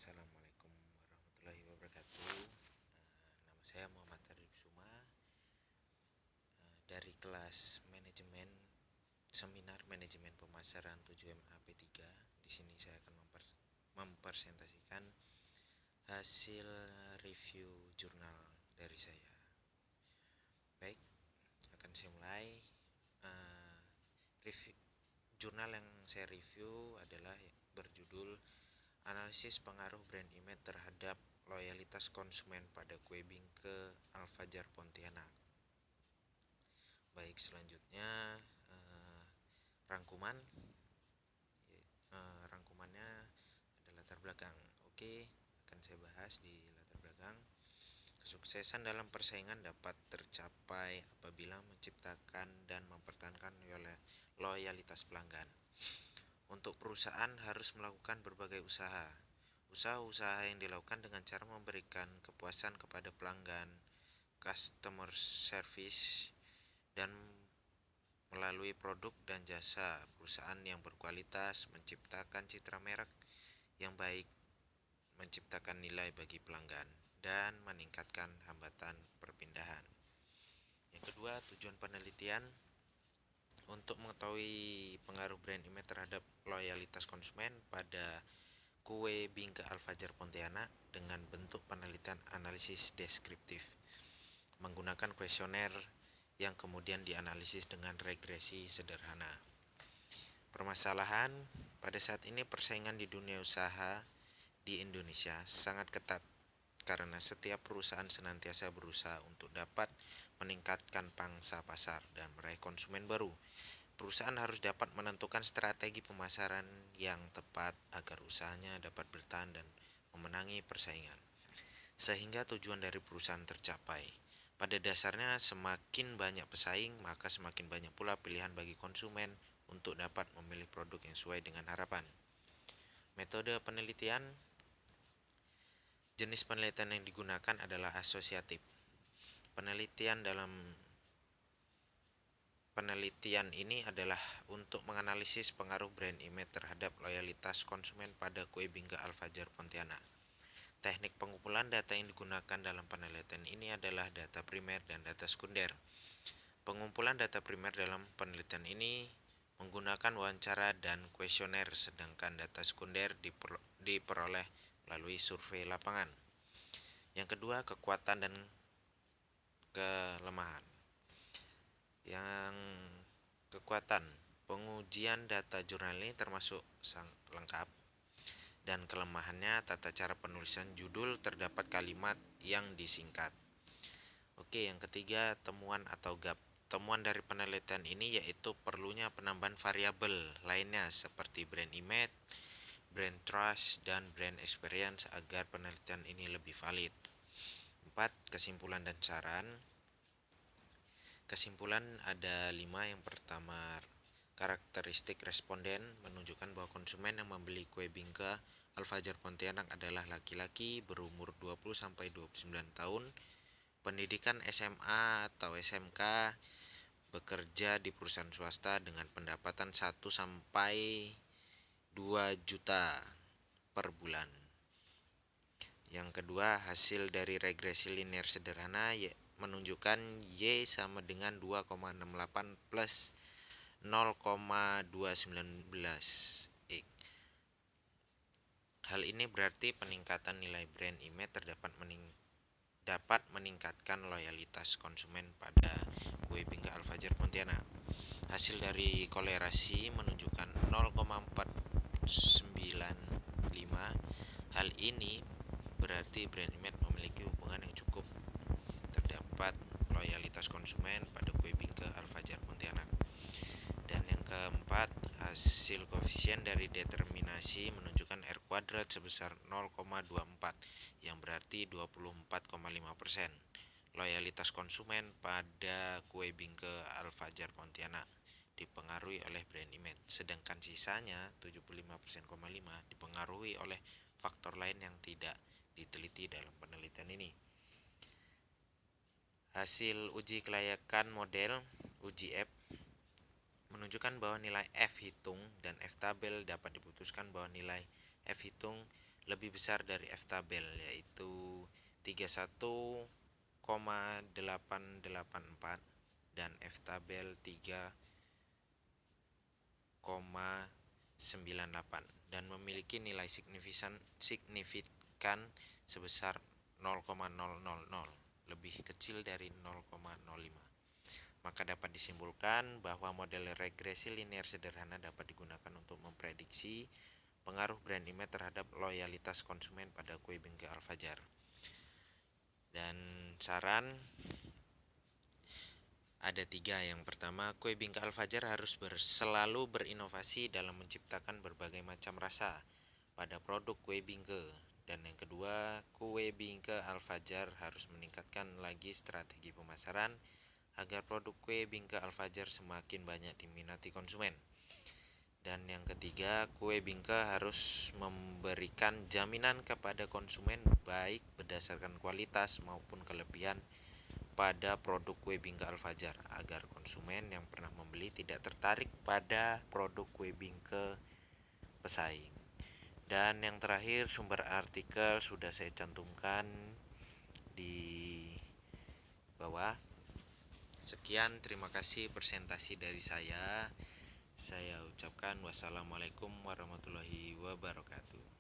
Assalamualaikum warahmatullahi wabarakatuh. Nama saya Muhammad Arif Suma, dari kelas manajemen seminar manajemen pemasaran 7MAP3. Di sini saya akan mempresentasikan hasil review jurnal dari saya. Baik, akan saya mulai. Review jurnal yang saya review adalah berjudul Analisis Pengaruh Brand Image Terhadap Loyalitas Konsumen pada Kue Bingke Al-Fajar Pontianak. Baik, selanjutnya rangkumannya ada latar belakang. Oke, akan saya bahas di latar belakang. Kesuksesan dalam persaingan dapat tercapai apabila menciptakan dan mempertahankan loyalitas pelanggan. Untuk perusahaan harus melakukan berbagai usaha. Usaha-usaha yang dilakukan dengan cara memberikan kepuasan kepada pelanggan, customer service, dan melalui produk dan jasa perusahaan yang berkualitas, menciptakan citra merek yang baik, menciptakan nilai bagi pelanggan, dan meningkatkan hambatan perpindahan. Yang kedua, tujuan penelitian untuk mengetahui pengaruh brand image terhadap loyalitas konsumen pada Kue Bingke Al-Fajar Pontianak dengan bentuk penelitian analisis deskriptif menggunakan kuesioner yang kemudian dianalisis dengan regresi sederhana. Permasalahan pada saat ini persaingan di dunia usaha di Indonesia sangat ketat karena setiap perusahaan senantiasa berusaha untuk dapat meningkatkan pangsa pasar dan meraih konsumen baru. Perusahaan harus dapat menentukan strategi pemasaran yang tepat agar usahanya dapat bertahan dan memenangi persaingan, sehingga tujuan dari perusahaan tercapai. Pada dasarnya, semakin banyak pesaing, maka semakin banyak pula pilihan bagi konsumen untuk dapat memilih produk yang sesuai dengan harapan. Metode penelitian. Jenis penelitian yang digunakan adalah asosiatif. Penelitian ini adalah untuk menganalisis pengaruh brand image terhadap loyalitas konsumen pada Kue Bingke Al-Fajar Pontianak. Teknik pengumpulan data yang digunakan dalam penelitian ini adalah data primer dan data sekunder. Pengumpulan data primer dalam penelitian ini menggunakan wawancara dan kuesioner, sedangkan data sekunder diperoleh melalui survei lapangan. Yang kedua, kekuatan dan kelemahan. Yang kekuatan, pengujian data jurnal ini termasuk lengkap, dan kelemahannya tata cara penulisan judul terdapat kalimat yang disingkat. Oke, yang ketiga, temuan atau gap. Temuan dari penelitian ini yaitu perlunya penambahan variabel lainnya seperti brand image, brand trust, dan brand experience agar penelitian ini lebih valid. 4. Kesimpulan dan saran. Kesimpulan ada 5. Yang pertama, karakteristik responden menunjukkan bahwa konsumen yang membeli Kue Bingke Al-Fajar Pontianak adalah laki-laki berumur 20-29 tahun, pendidikan SMA atau SMK, bekerja di perusahaan swasta dengan pendapatan 1-2 juta per bulan. Yang kedua, hasil dari regresi linear sederhana menunjukkan Y sama dengan 2,68 plus 0,219 X. Hal ini berarti peningkatan nilai brand image dapat meningkatkan loyalitas konsumen pada Kue Bingke Al-Fajar Pontianak. Hasil dari kolerasi menunjukkan 0,495. Hal ini berarti brand image memiliki hubungan yang cukup terdapat loyalitas konsumen pada Kue Bingke Al-Fajar Pontianak. Dan yang keempat, hasil koefisien dari determinasi menunjukkan R kuadrat sebesar 0,24 yang berarti 24,5%. Loyalitas konsumen pada Kue Bingke Al-Fajar Pontianak dipengaruhi oleh brand image, sedangkan sisanya 75,5% dipengaruhi oleh faktor lain yang tidak diteliti dalam penelitian ini. Hasil uji kelayakan model uji F menunjukkan bahwa nilai F hitung dan F tabel dapat diputuskan bahwa nilai F hitung lebih besar dari F-tabel, yaitu 31,884 dan F-tabel 3,98 dan memiliki nilai signifikan sebesar 0,000, lebih kecil dari 0,05. Maka dapat disimpulkan bahwa model regresi linear sederhana dapat digunakan untuk memprediksi pengaruh brand image terhadap loyalitas konsumen pada kue bingkai Al-Fajar. Dan saran ada 3. Yang pertama, kue bingkai Al-Fajar harus selalu berinovasi dalam menciptakan berbagai macam rasa pada produk kue bingkai. Dan yang kedua, kue bingkai Al-Fajar harus meningkatkan lagi strategi pemasaran agar produk kue bingkai Al-Fajar semakin banyak diminati konsumen. Dan yang ketiga, kue bingkai harus memberikan jaminan kepada konsumen baik berdasarkan kualitas maupun kelebihan pada produk kue bingkai Al-Fajar agar konsumen yang pernah membeli tidak tertarik pada produk kue bingkai pesaing. Dan yang terakhir, sumber artikel sudah saya cantumkan di bawah. Sekian, terima kasih presentasi dari saya. Saya ucapkan wassalamualaikum warahmatullahi wabarakatuh.